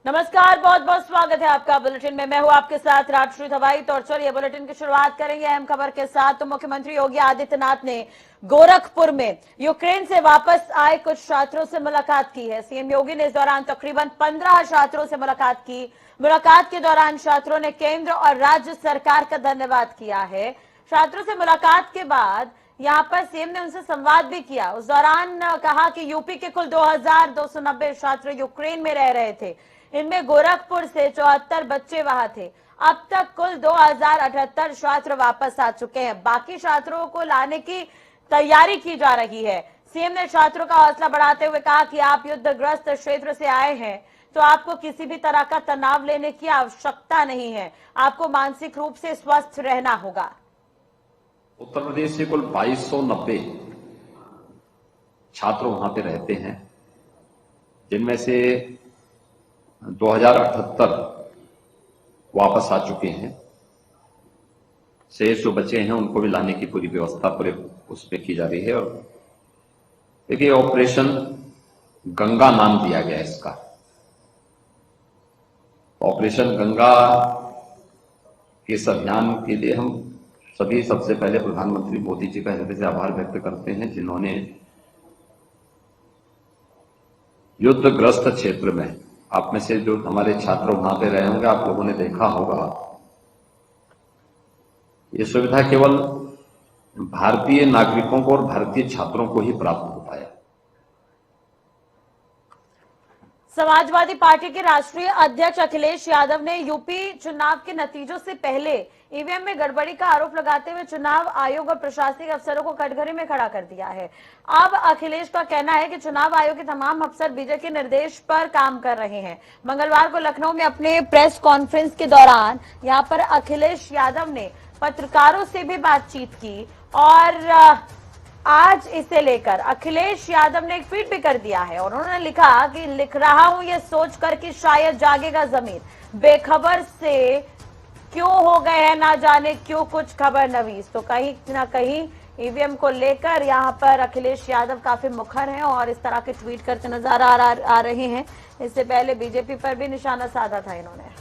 नमस्कार, बहुत बहुत स्वागत है आपका बुलेटिन में। मैं हूं आपके साथ राजश्री हवाई। तो चलिए बुलेटिन की शुरुआत करेंगे अहम खबर के साथ। तो मुख्यमंत्री योगी आदित्यनाथ ने गोरखपुर में यूक्रेन से वापस आए कुछ छात्रों से मुलाकात की है। सीएम योगी ने इस दौरान तकरीबन 15 छात्रों से मुलाकात की। मुलाकात के दौरान छात्रों ने केंद्र और राज्य सरकार का धन्यवाद किया है। छात्रों से मुलाकात के बाद यहाँ पर सीएम ने उनसे संवाद भी किया। उस दौरान कहा कि यूपी के कुल 2290 छात्र यूक्रेन में रह रहे थे। इनमें गोरखपुर से 74 बच्चे वहां थे। अब तक कुल 2078 छात्र वापस आ चुके हैं। बाकी छात्रों को लाने की तैयारी की जा रही है। सीएम ने छात्रों का हौसला बढ़ाते हुए कहा कि आप युद्धग्रस्त क्षेत्र से आए हैं तो आपको किसी भी तरह का तनाव लेने की आवश्यकता नहीं है। आपको मानसिक रूप से स्वस्थ रहना होगा। उत्तर प्रदेश से कुल 2290 छात्र वहां पे रहते हैं, जिनमें से 2078 वापस आ चुके हैं। शेष जो बचे हैं उनको भी लाने की पूरी व्यवस्था पूरे उसमें की जा रही है। और देखिए, ऑपरेशन गंगा नाम दिया गया इसका। ऑपरेशन गंगा के इस अभियान के लिए हम सभी सबसे पहले प्रधानमंत्री मोदी जी का हृदय से आभार व्यक्त करते हैं, जिन्होंने युद्धग्रस्त क्षेत्र में, आप में से जो हमारे छात्र वहां पे रहे होंगे, आप लोगों ने देखा होगा, ये सुविधा केवल भारतीय नागरिकों को और भारतीय छात्रों को ही प्राप्त हो पाया। समाजवादी पार्टी के राष्ट्रीय अध्यक्ष अखिलेश यादव ने यूपी चुनाव के नतीजों से पहले ईवीएम में गड़बड़ी का आरोप लगाते हुए चुनाव आयोग और प्रशासनिक अफसरों को कटघरे में खड़ा कर दिया है। अब अखिलेश का कहना है कि चुनाव आयोग के तमाम अफसर बीजेपी के निर्देश पर काम कर रहे हैं। मंगलवार को लखनऊ में अपने प्रेस कॉन्फ्रेंस के दौरान यहां पर अखिलेश यादव ने पत्रकारों से भी बातचीत की और आज इसे लेकर अखिलेश यादव ने एक ट्वीट भी कर दिया है और उन्होंने लिखा कि लिख रहा हूं ये सोचकर कि शायद जागेगा जमीन, बेखबर से क्यों हो गए हैं ना जाने क्यों कुछ खबर नवीस। तो कहीं ना कहीं ईवीएम को लेकर यहां पर अखिलेश यादव काफी मुखर हैं और इस तरह के ट्वीट करते नजर आ रहे हैं। इससे पहले बीजेपी पर भी निशाना साधा था इन्होंने।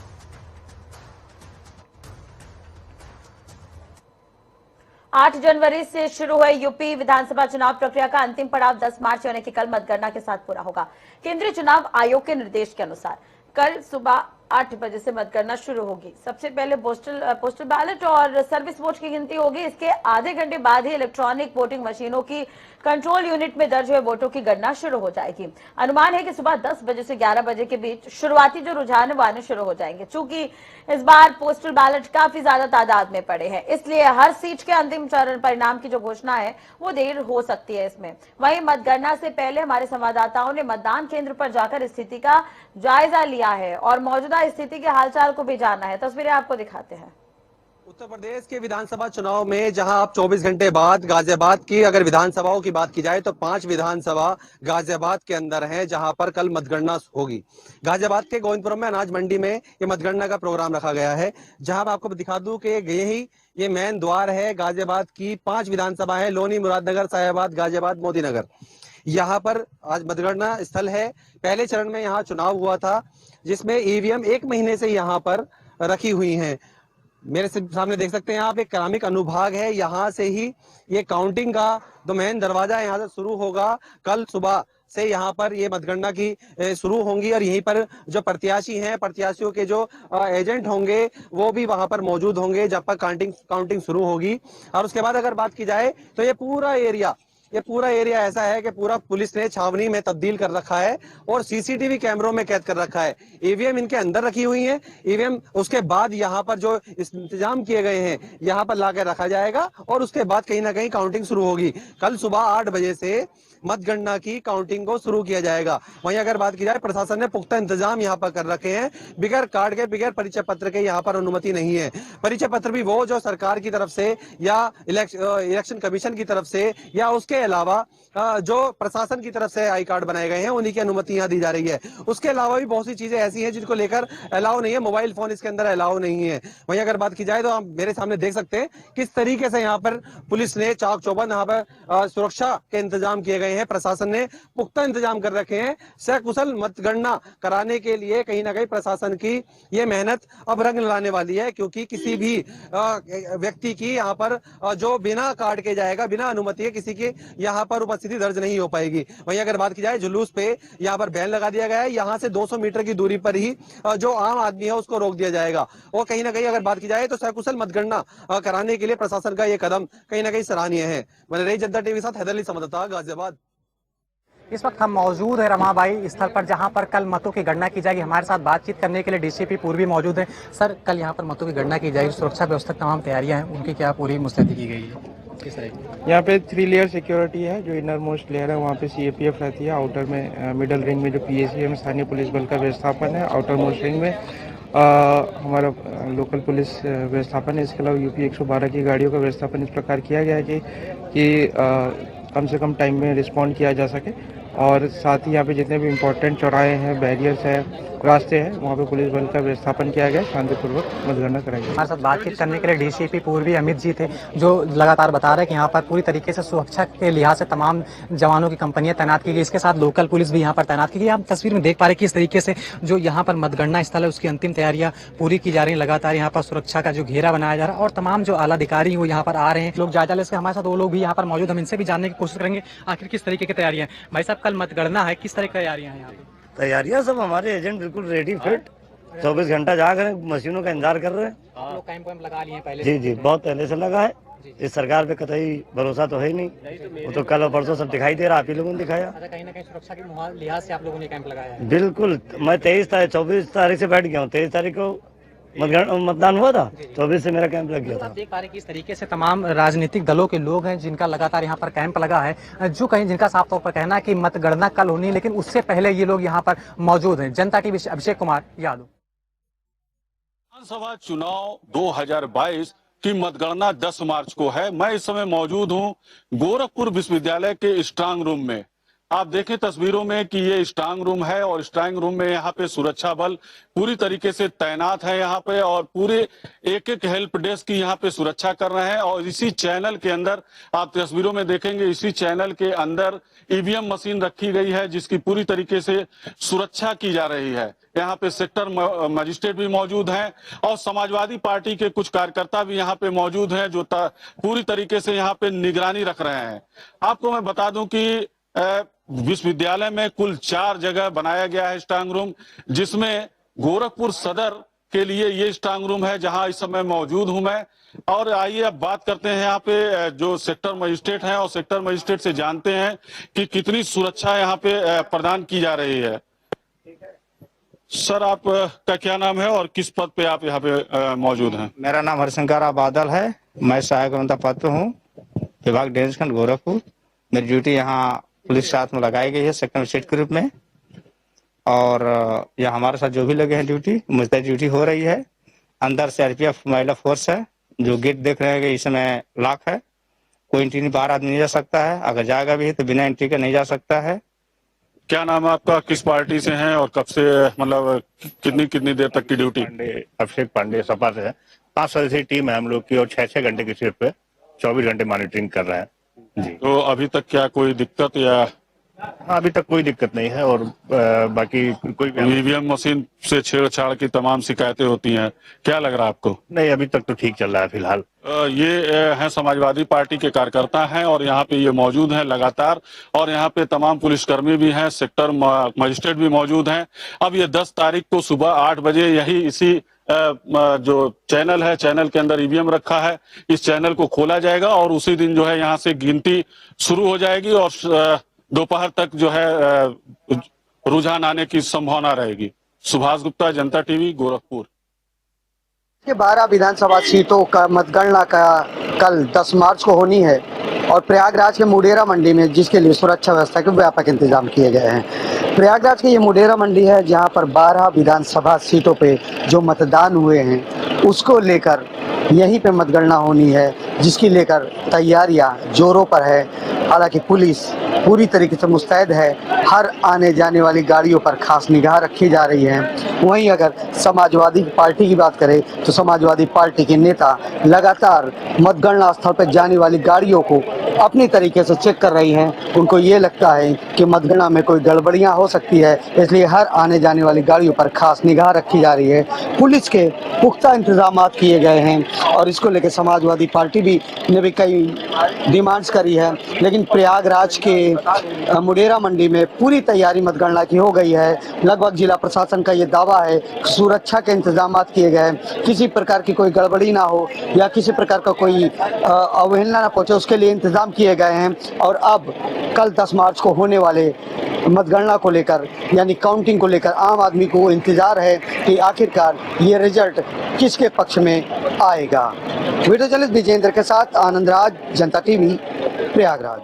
8 जनवरी से शुरू हुए यूपी विधानसभा चुनाव प्रक्रिया का अंतिम पड़ाव 10 मार्च यानी कि कल मतगणना के साथ पूरा होगा। केंद्रीय चुनाव आयोग के निर्देश के अनुसार कल सुबह 8 बजे से मतगणना शुरू होगी। सबसे पहले पोस्टल बैलेट और सर्विस वोट की गिनती होगी। इसके आधे घंटे बाद ही इलेक्ट्रॉनिक वोटिंग मशीनों की कंट्रोल यूनिट में दर्ज हुए वोटों की गणना शुरू हो जाएगी। अनुमान है कि सुबह 10 बजे से 11 बजे के बीच शुरुआती जो रुझान है वो आने शुरू हो जाएंगे। चूंकि इस बार पोस्टल बैलेट काफी ज्यादा तादाद में पड़े हैं, इसलिए हर सीट के अंतिम चरण परिणाम की जो घोषणा है वो देर हो सकती है इसमें। वहीं मतगणना से पहले हमारे संवाददाताओं ने मतदान केंद्र पर जाकर स्थिति का जायजा लिया है और मौजूदा स्थिति के हालचाल को भी जाना है। तस्वीरें आपको दिखाते हैं। उत्तर प्रदेश के विधानसभा चुनाव में जहां अब 24 घंटे बाद गाजियाबाद की अगर विधानसभाओं की बात की जाए तो 5 विधानसभा गाजियाबाद के अंदर हैं, जहां पर कल मतगणना होगी। गाजियाबाद के गोविंदपुरम में अनाज मंडी में ये मतगणना का प्रोग्राम रखा गया है, जहां आपको दिखा दूं कि ये मेन द्वार है। गाजियाबाद की 5 विधानसभा है, लोनी, मुरादनगर, साहिबाबाद, गाजियाबाद, मोदीनगर। यहाँ पर आज मतगणना स्थल है। पहले चरण में यहाँ चुनाव हुआ था, जिसमें ईवीएम 1 महीने से यहाँ पर रखी हुई हैं। मेरे सामने देख सकते हैं आप, एक क्रमिक अनुभाग है। यहाँ से ही ये काउंटिंग का जो मेन दरवाजा है यहाँ से शुरू होगा। कल सुबह से यहाँ पर ये मतगणना की शुरू होंगी और यहीं पर जो प्रत्याशी हैं, प्रत्याशियों के जो एजेंट होंगे वो भी वहां पर मौजूद होंगे जब तक काउंटिंग शुरू होगी। और उसके बाद अगर बात की जाए तो ये पूरा एरिया ऐसा है कि पूरा पुलिस ने छावनी में तब्दील कर रखा है और सीसीटीवी कैमरों में कैद कर रखा है। ईवीएम इनके अंदर रखी हुई है। ईवीएम उसके बाद यहाँ पर जो इंतजाम किए गए हैं यहाँ पर लाकर रखा जाएगा और उसके बाद कहीं ना कहीं काउंटिंग शुरू होगी। कल सुबह 8 बजे से मतगणना की काउंटिंग को शुरू किया जाएगा। वहीं अगर बात की जाए, प्रशासन ने पुख्ता इंतजाम यहाँ पर कर रखे हैं। बिगैर कार्ड के, बिगैर परिचय पत्र के यहाँ पर अनुमति नहीं है। परिचय पत्र भी वो जो सरकार की तरफ से या इलेक्शन कमीशन की तरफ से या उसके अलावा जो प्रशासन की तरफ से आई कार्ड बनाए गए हैं उन्हीं की अनुमति यहाँ दी जा रही है। उसके अलावा भी बहुत सी चीजें ऐसी हैं जिनको लेकर अलाउ नहीं है, मोबाइल फोन इसके अंदर अलाउ नहीं है। वहीं अगर बात की जाए तो आप मेरे सामने देख सकते हैं किस तरीके से यहाँ पर पुलिस ने चाक चौबंद यहाँ पर सुरक्षा के इंतजाम किए गए हैं। प्रशासन ने पुख्ता इंतजाम कर रखे हैं सकुशल मतगणना कराने के लिए। कहीं ना कहीं प्रशासन की ये मेहनत अब रंग लाने वाली है, क्योंकि किसी भी व्यक्ति की यहाँ पर जो बिना कार्ड के जाएगा, बिना अनुमति के किसी की यहाँ पर उपस्थिति दर्ज नहीं हो पाएगी। वहीं अगर बात की जाए जुलूस पे यहाँ पर बैन लगा दिया गया है, यहाँ से 200 मीटर की दूरी पर ही जो आम आदमी है उसको रोक दिया जाएगा। और कहीं ना कहीं अगर बात की जाए तो सकुशल मतगणना कराने के लिए प्रशासन का ये कदम कहीं ना कहीं सराहनीय है। मैंने रही जनता टीवी के साथ हैदर अली संवाददाता गाजियाबाद। इस वक्त हम मौजूद है रमाबाई स्थल पर, जहां पर कल मतों की गणना की जाएगी। हमारे साथ बातचीत करने के लिए डीसीपी पूर्वी मौजूद है। सर, कल यहां पर मतों की गणना की जाएगी, सुरक्षा व्यवस्था तमाम तैयारियां हैं, उनकी क्या पूरी मुस्तैदी की गई है? किस तरह की? यहाँ पे 3 लेयर सिक्योरिटी है। जो इनर मोस्ट लेयर है वहाँ पे सीएपीएफ रहती है। आउटर में मिडल रिंग में जो पीएसीएम स्थानीय पुलिस बल का व्यवस्थापन है। आउटर मोस्ट रिंग में हमारा लोकल पुलिस व्यवस्थापन है। इसके अलावा यूपी 112 की गाड़ियों का व्यवस्थापन इस प्रकार किया गया है कि कम से कम टाइम में रिस्पॉन्ड किया जा सके। और साथ ही यहाँ पे जितने भी इम्पोर्टेंट चौराहे हैं, बैरियर्स हैं, रास्ते हैं, वहाँ पे पुलिस बल का व्यवस्थापन किया गया, शांतिपूर्वक मतगणना कराई गई। हमारे साथ बातचीत करने के लिए डीसीपी पूर्वी अमित जी थे, जो लगातार बता रहे हैं कि यहाँ पर पूरी तरीके से सुरक्षा के लिहाज से तमाम जवानों की कंपनियां तैनात की गई। इसके साथ लोकल पुलिस भी यहाँ पर तैनात की गई। आप तस्वीर में देख पा रहे हैं कि इस तरीके से जो यहाँ पर मतगणना स्थल है उसकी अंतिम तैयारियां पूरी की जा रही हैं। लगातार यहाँ पर सुरक्षा का जो घेरा बनाया जा रहा है और तमाम जो आला अधिकारी वो यहाँ पर आ रहे हैं। लोग जायजा ले सके, हमारे साथ वो लोग भी यहाँ पर मौजूद, हम इनसे भी जानने की कोशिश करेंगे आखिर किस तरीके की तैयारियां हैं। भाई साहब, कल मतगणना है, किस तरह की तैयारियां हैं यहाँ पे? तैयारियां सब हमारे एजेंट बिल्कुल रेडी फिट 24 घंटा जाग रहे हैं, मशीनों का इंतजार कर रहे हैं। आप लोग कैंप लगा लिए हैं पहले? जी, बहुत पहले से लगा है। इस सरकार पे कतई भरोसा तो है ही नहीं। वो तो कल और परसों सब दिखाई दे रहा, आप ही लोगों ने दिखाया। अच्छा, कहीं ना कहीं सुरक्षा के लिहाज से आप लोगों ने कैंप लगाया है? बिल्कुल। मैं 24 तारीख से बैठ गया हूँ। 23 तारीख को मतदान हुआ था, 24 से मेरा कैंप लग गया था। आप देख पा रहे हैं कि इस तरीके से तमाम राजनीतिक दलों के लोग हैं जिनका लगातार यहाँ पर कैंप लगा है, जो कहीं जिनका साफ तौर पर कहना है कि मतगणना कल होनी है, लेकिन उससे पहले ये लोग यहाँ पर मौजूद हैं। जनता टीवी से अभिषेक कुमार यादव। विधानसभा चुनाव 2022 की मतगणना 10 मार्च को है। मैं इस समय मौजूद हूं गोरखपुर विश्वविद्यालय के स्ट्रांग रूम में। आप देखें तस्वीरों में कि ये स्ट्रांग रूम है और स्ट्रांग रूम में यहाँ पे सुरक्षा बल पूरी तरीके से तैनात है यहाँ पे, और पूरे एक हेल्प डेस्क की यहाँ पे सुरक्षा कर रहे हैं। और इसी चैनल के अंदर आप तस्वीरों में देखेंगे, इसी चैनल के अंदर ईवीएम मशीन रखी गई है जिसकी पूरी तरीके से सुरक्षा की जा रही है। यहाँ पे सेक्टर मजिस्ट्रेट भी मौजूद हैं और समाजवादी पार्टी के कुछ कार्यकर्ता भी यहाँ पे मौजूद हैं जो पूरी तरीके से यहाँ पे निगरानी रख रहे हैं। आपको मैं बता दूं कि विश्वविद्यालय में कुल 4 जगह बनाया गया है स्ट्रांग रूम, जिसमें गोरखपुर सदर के लिए ये स्ट्रांग रूम है जहां इस समय मौजूद हूं मैं। और आइए अब बात करते हैं यहाँ पे जो सेक्टर मजिस्ट्रेट हैं और सेक्टर मजिस्ट्रेट से जानते हैं कि कितनी सुरक्षा यहाँ पे प्रदान की जा रही है। सर, आप का क्या नाम है और किस पद पे आप यहाँ पे मौजूद हैं? मेरा नाम हरिशंकर बादल है। मैं सहायक अभियंता पद पे हूँ, विभाग डेंस खंड गोरखपुर। मेरी ड्यूटी यहाँ पुलिस साथ में लगाई गई है सेक्टर मजिस्ट्रेट के रूप में। और यहाँ हमारे साथ जो भी लगे हैं मुझे ड्यूटी हो रही है। अंदर से आरपीएफ महिला फोर्स है। जो गेट देख रहे हैं कि इस समय लॉक है, कोई एंट्री बाहर आदमी नहीं जा सकता है। अगर जाएगा भी तो बिना एंट्री के नहीं जा सकता है। क्या नाम है आपका, किस पार्टी से हैं और कब से, मतलब कितनी देर तक की ड्यूटी? अभिषेक पांडे सपा से है। 5 सदस्यीय टीम है हम लोग की और 6-6 घंटे की शिफ्ट पे 24 घंटे मॉनिटरिंग कर रहे हैं जी। तो अभी तक क्या कोई दिक्कत या? हाँ, अभी तक कोई दिक्कत नहीं है। और बाकी कोई ईवीएम मशीन से छेड़छाड़ की तमाम शिकायतें होती हैं, क्या लग रहा है आपको? नहीं, अभी तक तो ठीक चल रहा है फिलहाल। ये हैं समाजवादी पार्टी के कार्यकर्ता हैं और यहाँ पे ये मौजूद हैं लगातार, और यहाँ पे तमाम पुलिसकर्मी भी हैं, सेक्टर मजिस्ट्रेट भी मौजूद हैं। अब ये 10 तारीख को सुबह 8 बजे यही इसी जो चैनल है, चैनल के अंदर ईवीएम रखा है, इस चैनल को खोला जाएगा और उसी दिन जो है यहाँ से गिनती शुरू हो जाएगी और दोपहर तक जो है रुझान आने की संभावना रहेगी। सुभाष गुप्ता, जनता टीवी, गोरखपुर। 12 विधानसभा सीटों का मतगणना का कल 10 मार्च को होनी है और प्रयागराज के मुडेरा मंडी में, जिसके लिए सुरक्षा व्यवस्था के व्यापक इंतजाम किए गए हैं। प्रयागराज की ये मुडेरा मंडी है जहां पर 12 विधानसभा सीटों पे जो मतदान हुए हैं उसको लेकर यहीं पे मतगणना होनी है। जिसकी लेकर तैयारियां जोरों पर है। हालांकि पुलिस पूरी तरीके से मुस्तैद है, हर आने जाने वाली गाड़ियों पर खास निगाह रखी जा रही है। वहीं अगर समाजवादी पार्टी की बात करें तो समाजवादी पार्टी के नेता लगातार मतगणना स्थल पर जाने वाली गाड़ियों को अपनी तरीके से चेक कर रही हैं। उनको ये लगता है कि मतगणना में कोई गड़बड़ियां हो सकती है, इसलिए हर आने जाने वाली गाड़ियों पर खास निगाह रखी जा रही है। पुलिस के पुख्ता इंतजाम किए गए हैं और इसको लेकर समाजवादी पार्टी ने भी कई डिमांड्स करी है। लेकिन प्रयागराज के मुडेरा मंडी में पूरी तैयारी मतगणना की हो गई है। लगभग जिला प्रशासन का ये दावा है, सुरक्षा के इंतजाम किए गए, किसी प्रकार की कोई गड़बड़ी ना हो या किसी प्रकार का कोई अवहेलना ना पहुंचे, उसके लिए इंतजाम किए गए हैं। और अब कल 10 मार्च को होने वाले मतगणना को लेकर यानी काउंटिंग को लेकर आम आदमी को इंतजार है कि आखिरकार ये रिजल्ट किसके पक्ष में आएगा। वीडियो जर्नलिस्ट विजेंद्र के साथ आनंद राज, जनता टीवी, प्रयागराज।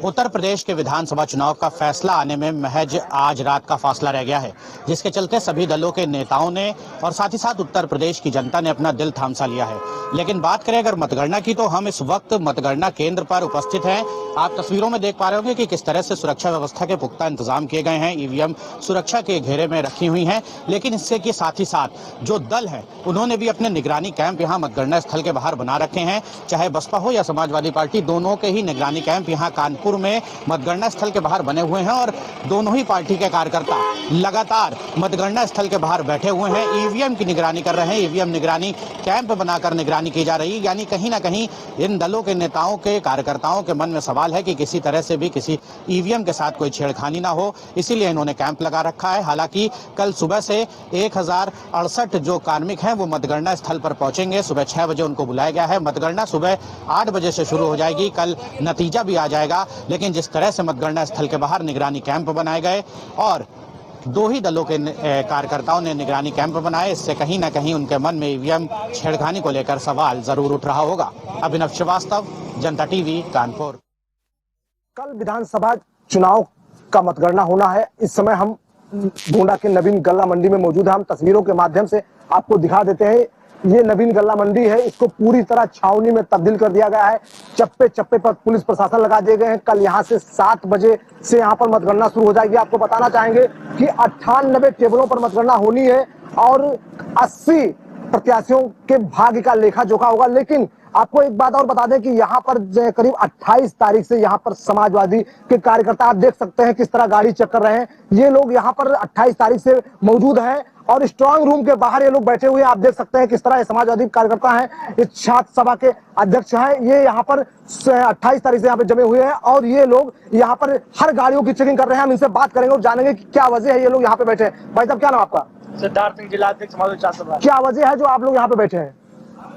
उत्तर प्रदेश के विधानसभा चुनाव का फैसला आने में महज आज रात का फासला रह गया है, जिसके चलते सभी दलों के नेताओं ने और साथ ही साथ उत्तर प्रदेश की जनता ने अपना दिल थामसा लिया है। लेकिन बात करें अगर मतगणना की, तो हम इस वक्त मतगणना केंद्र पर उपस्थित हैं। आप तस्वीरों में देख पा रहे होंगे कि किस तरह से सुरक्षा व्यवस्था के पुख्ता इंतजाम किए गए हैं। ईवीएम सुरक्षा के घेरे में रखी हुई हैं। लेकिन इससे के साथ ही साथ जो दल है उन्होंने भी अपने निगरानी कैंप यहाँ मतगणना स्थल के बाहर बना रखे हैं। चाहे बसपा हो या समाजवादी पार्टी, दोनों के ही निगरानी कैंप यहाँ कानपुर में मतगणना स्थल के बाहर बने हुए हैं और दोनों ही पार्टी के कार्यकर्ता लगातार मतगणना स्थल के बाहर बैठे हुए हैं, ईवीएम की निगरानी कर रहे हैं। ईवीएम निगरानी कैंप बनाकर निगरानी की जा रही है। यानी कहीं ना कहीं इन दलों के नेताओं के कार्यकर्ताओं के मन में सवाल है कि किसी तरह से भी किसी ईवीएम के साथ कोई छेड़खानी ना हो, इसीलिए इन्होंने कैंप लगा रखा है। हालांकि कल सुबह से 1068 जो कार्मिक हैं वो मतगणना स्थल पर पहुंचेंगे। सुबह 6 बजे उनको बुलाया गया है। मतगणना सुबह 8 बजे से शुरू हो जाएगी। कल नतीजा भी आ जाएगा। लेकिन जिस तरह से मतगणना स्थल के बाहर निगरानी कैंप बनाए गए और दो ही दलों के कार्यकर्ताओं ने निगरानी कैंप बनाए, इससे कहीं ना कहीं उनके मन में ईवीएम छेड़खानी को लेकर सवाल जरूर उठ रहा होगा। अभिनव श्रीवास्तव, जनता टीवी, कानपुर। कल विधानसभा चुनाव का मतगणना होना है। इस समय हम गोंडा के नवीन गल्ला मंडी में मौजूद हैं। हम तस्वीरों के माध्यम से आपको दिखा देते हैं। ये नवीन गल्ला मंडी है, इसको पूरी तरह छावनी में तब्दील कर दिया गया है। चप्पे चप्पे पर पुलिस प्रशासन लगा दिए गए हैं। कल यहाँ से 7 बजे से यहाँ पर मतगणना शुरू हो जाएगी। आपको बताना चाहेंगे कि 98 टेबलों पर मतगणना होनी है और 80 प्रत्याशियों के भाग्य का लेखा जोखा होगा। लेकिन आपको एक बात और बता दें कि यहाँ पर करीब 28 तारीख से यहाँ पर समाजवादी के कार्यकर्ता, आप देख सकते हैं किस तरह गाड़ी चेक कर रहे हैं। ये लोग यहाँ पर 28 तारीख से मौजूद हैं और स्ट्रांग रूम के बाहर ये लोग बैठे हुए हैं। आप देख सकते हैं किस तरह समाजवादी कार्यकर्ता हैं, इस छात्र सभा के अध्यक्ष हैं, ये यहाँ पर 28 तारीख से यहाँ पे जमे हुए हैं और ये लोग यहाँ पर हर गाड़ियों की चेकिंग कर रहे हैं। हम इनसे बात करेंगे और जानेंगे कि क्या वजह है ये लोग यहाँ पे बैठे हैं। भाई साहब, क्या नाम आपका? सिद्धार्थ सिंह, जिला अध्यक्ष समाजवादी छात्र सभा। क्या वजह है जो आप लोग यहाँ पे बैठे हैं?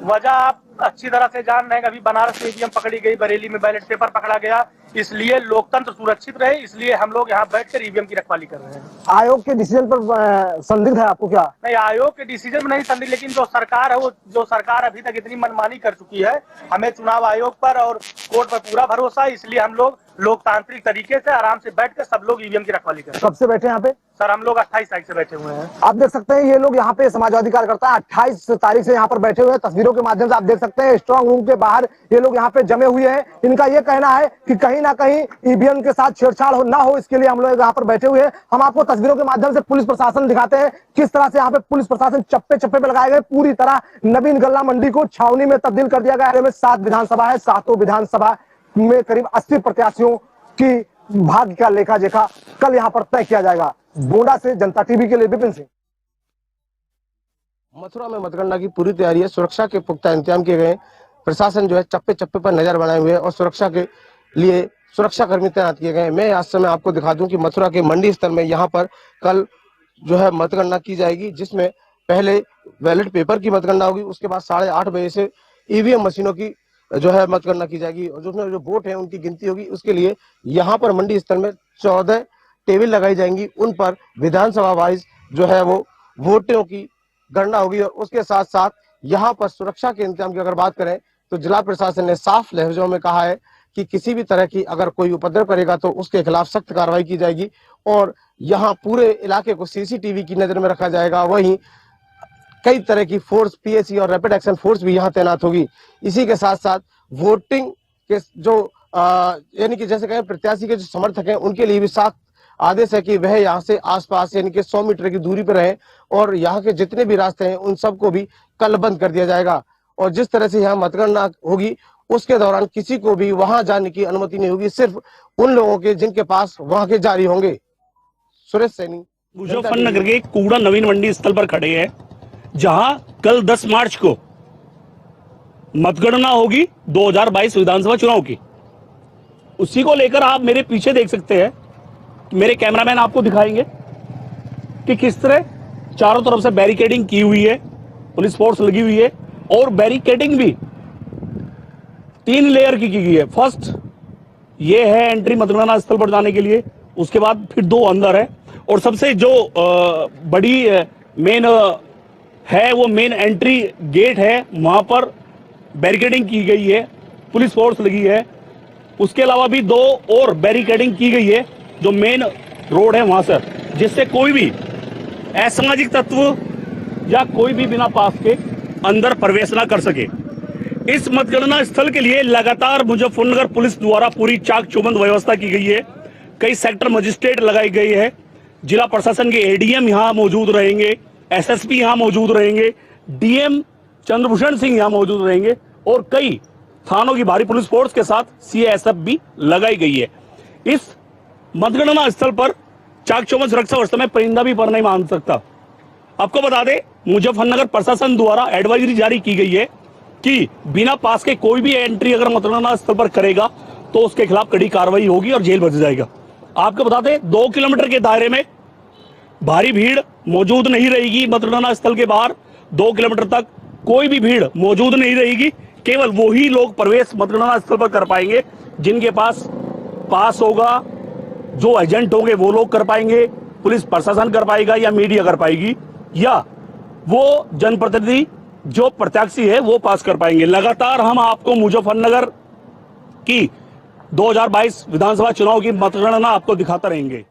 वजह आप अच्छी तरह से जान रहे हैं। अभी बनारस में ईवीएम पकड़ी गई, बरेली में बैलेट पेपर पकड़ा गया, इसलिए लोकतंत्र सुरक्षित रहे, इसलिए हम लोग यहाँ बैठकर ईवीएम की रखवाली कर रहे हैं। आयोग के डिसीजन पर संदिग्ध है आपको? क्या नहीं, आयोग के डिसीजन में नहीं संदिग्ध, लेकिन जो सरकार है, वो जो सरकार अभी तक इतनी मनमानी कर चुकी है, हमें चुनाव आयोग पर और कोर्ट पर पूरा भरोसा है। इसलिए हम लोग लोकतांत्रिक तरीके से आराम से बैठकर सब लोग ईवीएम की रखवाली कर रहे हैं। कब से बैठे यहाँ पे? सर, हम लोग 28 तारीख से बैठे हुए हैं। आप देख सकते हैं ये लोग यहाँ पे समाजवादी कार्यकर्ता 28 तारीख से यहाँ पर बैठे हुए हैं। तस्वीरों के माध्यम से आप देख सकते हैं स्ट्रांग रूम के बाहर ये लोग यहाँ पे जमे हुए हैं। इनका ये कहना है कि कहीं ना कहीं ईवीएम के साथ छेड़छाड़ ना हो, इसके लिए हम लोग यहाँ पर बैठे हुए हैं। हम आपको तस्वीरों के माध्यम से पुलिस प्रशासन दिखाते हैं किस तरह से यहाँ पे पुलिस प्रशासन चप्पे चप्पे पे लगाए गए। पूरी तरह नवीन गल्ला मंडी को छावनी में तब्दील कर दिया गया है। 7 विधानसभा है, 7 विधानसभा में करीब 80 प्रत्याशियों की भाग्य का लेखा जोखा कल यहाँ पर तय किया जाएगा। गोंडा से जनता टीवी के लिए विपिन सिंह। मथुरा में मतगणना की पूरी तैयारी है, सुरक्षा के पुख्ता इंतजाम किए गए। प्रशासन जो है चप्पे चप्पे पर नजर बनाए हुए है और सुरक्षा के लिए सुरक्षा कर्मी तैनात किए गए। मैं आज समय आपको दिखा दूं कि मथुरा के मंडी स्थल में यहाँ पर कल जो है मतगणना की जाएगी, जिसमें पहले बैलेट पेपर की मतगणना होगी, उसके बाद 8:30 बजे से ईवीएम मशीनों की जो है मतगणना की जाएगी और उसमें जो वोट है उनकी गिनती होगी। उसके लिए यहाँ पर मंडी स्थल में 14 टेबल लगाई जाएंगी, उन पर विधानसभा वाइज जो है वो वोटों की गणना होगी। और उसके साथ साथ यहाँ पर सुरक्षा के इंतजाम की अगर बात करें तो जिला प्रशासन ने साफ लहजों में कहा है कि किसी भी तरह की अगर कोई उपद्रव करेगा तो उसके खिलाफ सख्त कार्रवाई की जाएगी और यहाँ पूरे इलाके को सीसीटीवी की नजर में रखा जाएगा। वहीं कई तरह की फोर्स, पीएसी और रैपिड एक्शन फोर्स भी यहाँ तैनात होगी। इसी के साथ साथ वोटिंग के जो यानी कि जैसे कहें प्रत्याशी के जो समर्थक हैं उनके लिए भी सख्त आदेश है कि वह यहाँ से आसपास यानी कि 100 मीटर की दूरी पर रहे और यहाँ के जितने भी रास्ते हैं उन सबको भी कल बंद कर दिया जाएगा। और जिस तरह से यहाँ मतगणना होगी उसके दौरान किसी को भी वहां जाने की अनुमति नहीं होगी, सिर्फ उन लोगों के जिनके पास वहां के जारी होंगे। सुरेश सैनी, मुजफ्फरनगर के कूड़ा नवीन मंडी स्थल पर खड़े हैं, जहां कल 10 मार्च को मतगणना होगी 2022 विधानसभा चुनाव की। उसी को लेकर आप मेरे पीछे देख सकते हैं, मेरे कैमरामैन आपको दिखाएंगे कि किस तरह चारों तरफ से बैरिकेडिंग की हुई है, पुलिस फोर्स लगी हुई है और बैरिकेडिंग भी 3 लेयर की गई है। फर्स्ट ये है एंट्री मतगणना स्थल पर जाने के लिए, उसके बाद फिर 2 अंदर है और सबसे जो बड़ी मेन है वो मेन एंट्री गेट है, वहां पर बैरिकेडिंग की गई है, पुलिस फोर्स लगी है। उसके अलावा भी 2 और बैरिकेडिंग की गई है जो मेन रोड है वहां से, जिससे कोई भी असामाजिक तत्व या कोई भी बिना पास के अंदर प्रवेश ना कर सके। इस मतगणना स्थल के लिए लगातार मुजफ्फरनगर पुलिस द्वारा पूरी चाक चौबंद व्यवस्था की गई है। कई सेक्टर मजिस्ट्रेट लगाई गई है, जिला प्रशासन के एडीएम यहां मौजूद रहेंगे, एसएसपी यहां मौजूद रहेंगे, डीएम चंद्रभूषण सिंह यहां मौजूद रहेंगे और कई थानों की भारी पुलिस फोर्स के साथ सीएएसएफ भी लगाई गई है। इस मतगणना स्थल पर चाक चौबंद सुरक्षा व्यवस्था में परिंदा भी पर नहीं मान सकता। आपको बता दें, मुजफ्फरनगर प्रशासन द्वारा एडवाइजरी जारी की गई है कि बिना पास के कोई भी एंट्री अगर मतगणना स्थल पर करेगा तो उसके खिलाफ कड़ी कार्रवाई होगी और जेल भेजा जाएगा। आपको बता दें, 2 किलोमीटर के दायरे में भारी भीड़ मौजूद नहीं रहेगी। मतगणना स्थल के बाहर 2 किलोमीटर तक कोई भी भीड़ मौजूद नहीं रहेगी। केवल वही लोग प्रवेश मतगणना स्थल पर कर पाएंगे जिनके पास होगा, जो एजेंट होंगे वो लोग कर पाएंगे, पुलिस प्रशासन कर पाएगा या मीडिया कर पाएगी, या वो जनप्रतिनिधि जो प्रत्याशी है वो पास कर पाएंगे। लगातार हम आपको मुजफ्फरनगर की 2022 विधानसभा चुनाव की मतगणना आपको दिखाते रहेंगे।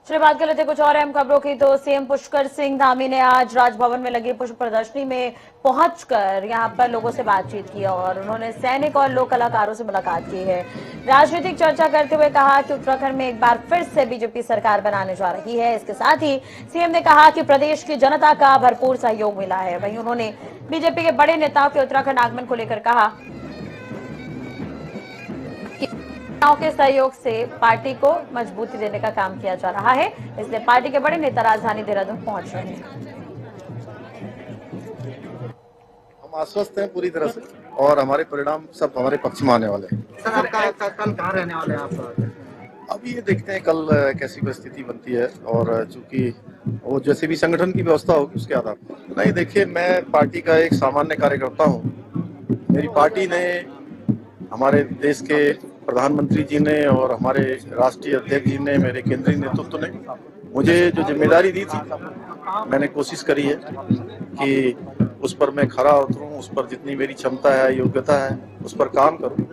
चलिए बात कर लेते कुछ और अहम खबरों की। तो सीएम पुष्कर सिंह धामी ने आज राजभवन में लगी पुष्प प्रदर्शनी में पहुंचकर यहां पर लोगों से बातचीत की और उन्होंने सैनिक और लोक कलाकारों से मुलाकात की है। राजनीतिक चर्चा करते हुए कहा कि उत्तराखंड में एक बार फिर से बीजेपी सरकार बनाने जा रही है। इसके साथ ही सीएम ने कहा कि प्रदेश की जनता का भरपूर सहयोग मिला है। वहीं उन्होंने बीजेपी के बड़े नेताओं के उत्तराखंड आगमन को लेकर कहा के सहयोग से पार्टी को मजबूती देने का काम किया जा रहा है, इसलिए पार्टी के बड़े नेता राजधानी देहरादून पहुंच रहे हैं। हम आश्वस्त हैं पूरी तरह से और हमारे परिणाम सब हमारे पक्ष में आने वाले हैं। सर, कल कहाँ रहने वाले हैं आप? अब ये देखते हैं कल कैसी परिस्थिति बनती है और चूंकि वो जैसे भी संगठन की व्यवस्था होगी उसके आधार पर। नहीं, देखिए, मैं पार्टी का एक सामान्य कार्यकर्ता हूँ। मेरी पार्टी ने, हमारे देश के प्रधानमंत्री जी ने और हमारे राष्ट्रीय अध्यक्ष जी ने, मेरे केंद्रीय नेतृत्व ने मुझे जो जिम्मेदारी दी थी, मैंने कोशिश करी है कि उस पर मैं खरा उतरूं, उस पर जितनी मेरी क्षमता है, योग्यता है, उस पर काम करूं।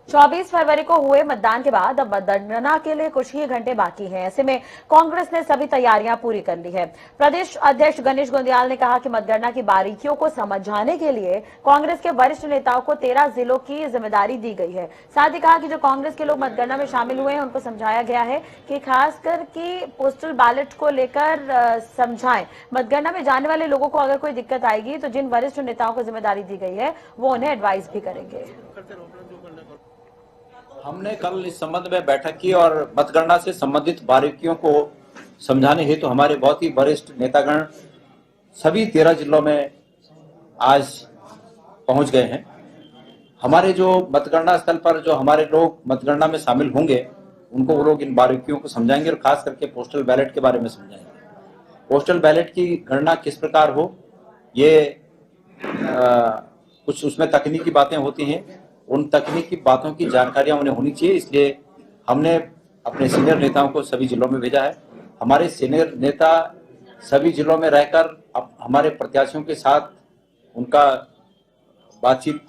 24 फरवरी को हुए मतदान के बाद अब मतगणना के लिए कुछ ही घंटे बाकी हैं। ऐसे में कांग्रेस ने सभी तैयारियां पूरी कर ली है। प्रदेश अध्यक्ष गणेश गोंदियाल ने कहा कि मतगणना की बारीकियों को समझाने के लिए कांग्रेस के वरिष्ठ नेताओं को 13 जिलों की जिम्मेदारी दी गई है। साथ ही कहा कि जो कांग्रेस के लोग मतगणना में शामिल हुए हैं उनको समझाया गया है कि खासकर कि पोस्टल बैलेट को लेकर समझाएं। मतगणना में जाने वाले लोगों को अगर कोई दिक्कत आएगी तो जिन वरिष्ठ नेताओं को जिम्मेदारी दी गई है वो उन्हें एडवाइस भी करेंगे। हमने कल इस संबंध में बैठक की और मतगणना से संबंधित बारीकियों को समझाने हेतु हमारे बहुत ही वरिष्ठ नेतागण सभी 13 जिलों में आज पहुंच गए हैं। हमारे जो मतगणना स्थल पर जो हमारे लोग मतगणना में शामिल होंगे उनको वो लोग इन बारीकियों को समझाएंगे और खास करके पोस्टल बैलेट के बारे में समझाएंगे। पोस्टल बैलेट की गणना किस प्रकार हो, ये कुछ उसमें तकनीकी बातें होती हैं, उन तकनीकी बातों की जानकारियां उन्हें होनी चाहिए। इसलिए हमने अपने सीनियर नेताओं को सभी जिलों में भेजा है। हमारे सीनियर नेता सभी जिलों में रहकर हमारे प्रत्याशियों के साथ उनका बातचीत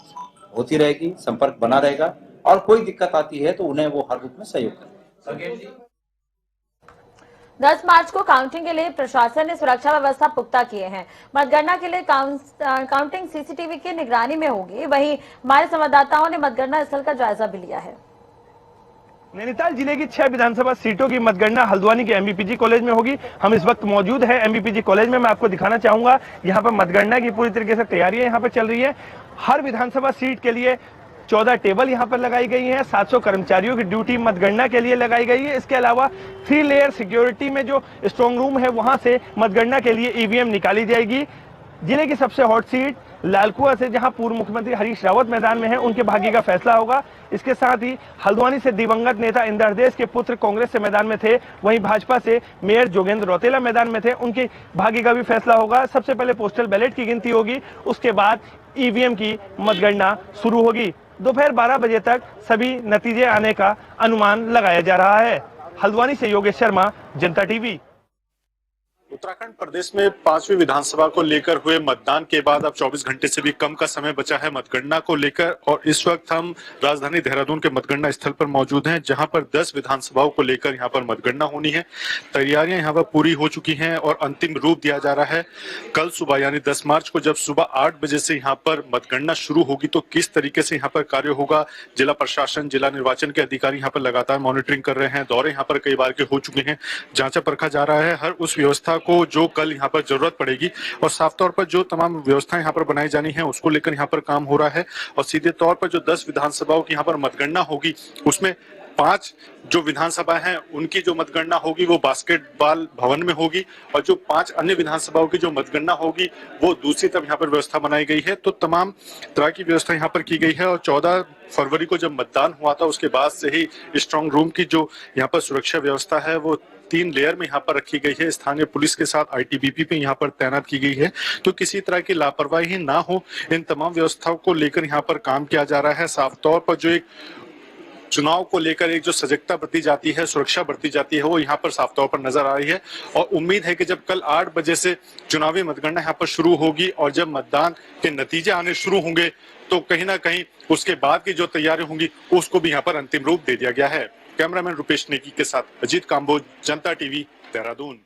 होती रहेगी, संपर्क बना रहेगा और कोई दिक्कत आती है तो उन्हें वो हर रूप में सहयोग करेंगे। 10 मार्च को काउंटिंग के लिए प्रशासन ने सुरक्षा व्यवस्था पुख्ता किए हैं। मतगणना के लिए काउंटिंग सीसीटीवी की निगरानी में होगी। वहीं हमारे संवाददाताओं ने मतगणना स्थल का जायजा भी लिया है। नैनीताल जिले की 6 विधानसभा सीटों की मतगणना हल्द्वानी के एमबीपीजी कॉलेज में होगी। हम इस वक्त मौजूद हैं एमबीपीजी कॉलेज में। मैं आपको दिखाना चाहूंगा यहाँ पर मतगणना की पूरी तरीके से तैयारियां यहाँ पर चल रही है। हर विधानसभा सीट के लिए 14 टेबल यहाँ पर लगाई गई हैं। 700 कर्मचारियों की ड्यूटी मतगणना के लिए लगाई गई है। इसके अलावा 3 लेयर सिक्योरिटी में जो स्ट्रांग रूम है वहां से मतगणना के लिए ईवीएम निकाली जाएगी। जिले की सबसे हॉट सीट लालकुआ से जहां पूर्व मुख्यमंत्री हरीश रावत मैदान में हैं, उनके भाग्य का फैसला होगा। इसके साथ ही हल्द्वानी से दिवंगत नेता इंद्रदेश के पुत्र कांग्रेस से मैदान में थे, वहीं भाजपा से मेयर जोगेंद्र रौतेला मैदान में थे, उनके भाग्य का भी फैसला होगा। सबसे पहले पोस्टल बैलेट की गिनती होगी, उसके बाद ईवीएम की मतगणना शुरू होगी। दोपहर 12 बजे तक सभी नतीजे आने का अनुमान लगाया जा रहा है। हल्द्वानी से योगेश शर्मा, जनता टीवी। उत्तराखंड प्रदेश में 5वीं विधानसभा को लेकर हुए मतदान के बाद अब 24 घंटे से भी कम का समय बचा है मतगणना को लेकर, और इस वक्त हम राजधानी देहरादून के मतगणना स्थल पर मौजूद हैं, जहां पर 10 विधानसभाओं को लेकर यहां पर मतगणना होनी है। तैयारियां यहां पर पूरी हो चुकी हैं और अंतिम रूप दिया जा रहा है। कल सुबह यानी 10 मार्च को जब सुबह 8 बजे से यहां पर मतगणना शुरू होगी तो किस तरीके से यहां पर कार्य होगा, जिला प्रशासन, जिला निर्वाचन के अधिकारी यहां पर लगातार मॉनिटरिंग कर रहे हैं। दौरे यहां पर कई बार के हो चुके हैं, जांचा परखा जा रहा है हर उस व्यवस्था को जो कल यहां पर जरूरत पड़ेगी, और साफ तौर पर जो तमाम व्यवस्थाएं यहां पर बनाई जानी है उसको लेकर यहां पर काम हो रहा है। और सीधे तौर पर जो 10 विधानसभाओं की यहां पर मतगणना होगी उसमें 5 जो विधानसभा हैं उनकी जो मतगणना होगी वो बास्केटबॉल भवन में होगी, और जो 5 अन्य विधानसभाओं की जो मतगणना होगी वो दूसरी तरफ यहाँ पर व्यवस्था बनाई गई है। तो तमाम तरह की व्यवस्था यहाँ पर की गई है। और 14 फरवरी को जब मतदान हुआ था उसके बाद से ही स्ट्रांग रूम की जो यहाँ पर सुरक्षा व्यवस्था है वो 3 लेयर में यहाँ पर रखी गई है। स्थानीय पुलिस के साथ आईटीबीपी पे यहाँ पर तैनात की गई है, तो किसी तरह की लापरवाही ना हो, इन तमाम व्यवस्थाओं को लेकर यहाँ पर काम किया जा रहा है। साफ तौर पर जो एक चुनाव को लेकर एक जो सजगता बरती जाती है, सुरक्षा बरती जाती है, वो यहाँ पर साफ तौर पर नजर आ रही है। और उम्मीद है कि जब कल 8 बजे से चुनावी मतगणना यहाँ पर शुरू होगी और जब मतदान के नतीजे आने शुरू होंगे तो कहीं ना कहीं उसके बाद की जो तैयारी होंगी उसको भी यहाँ पर अंतिम रूप दे दिया गया है। कैमरामैन रुपेश नेगी के साथ अजीत काम्बोज, जनता टीवी, देहरादून।